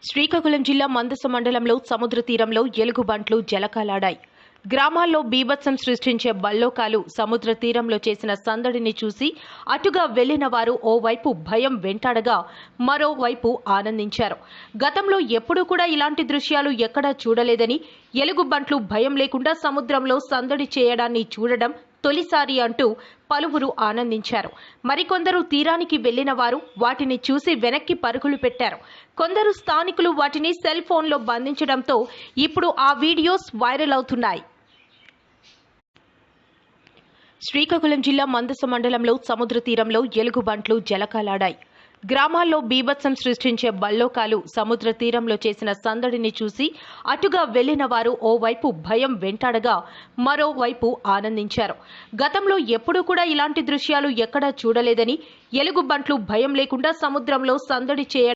శ్రీకాకుళం జిల్లా మందస మండలంలో సముద్ర తీరంలో ఎలుగుబంట్లు జలకాలాడాయి. గ్రామాల్లో బీభత్సం సృష్టించే బల్లోకాలు సముద్ర తీరంలో చేసిన సందడిని చూసి అటుగా వెళ్లిన వారు ఓవైపు భయం వెంటాడగా మరోవైపు ఆనందించారు. గతంలో ఎప్పుడూ కూడా ఇలాంటి దృశ్యాలు ఎక్కడా చూడలేదని, ఎలుగుబంట్లు భయం లేకుండా సముద్రంలో సందడి చేయడాన్ని చూడడం తొలిసారి అంటూ పలువురు ఆనందించారు. మరికొందరు తీరానికి వెళ్లిన వారు వాటిని చూసి వెనక్కి పరుగులు పెట్టారు. కొందరు స్థానికులు వాటిని సెల్ ఫోన్లో బంధించడంతో ఇప్పుడు ఆ వీడియోస్ వైరల్ అవుతున్నాయి. శ్రీకాకుళం జిల్లా మందస మండలంలో సముద్ర తీరంలో ఎలుగుబంట్లు జలకాలాడాయి. గ్రామాల్లో బీభత్సం సృష్టించే బల్లోకాలు సముద్ర తీరంలో చేసిన సందడిని చూసి అటుగా వెళ్లిన వారు ఓవైపు భయం వెంటాడగా మరోవైపు ఆనందించారు. గతంలో ఎప్పుడూ కూడా ఇలాంటి దృశ్యాలు ఎక్కడా చూడలేదని, ఎలుగుబంట్లు భయం లేకుండా సముద్రంలో సందడి చేయడం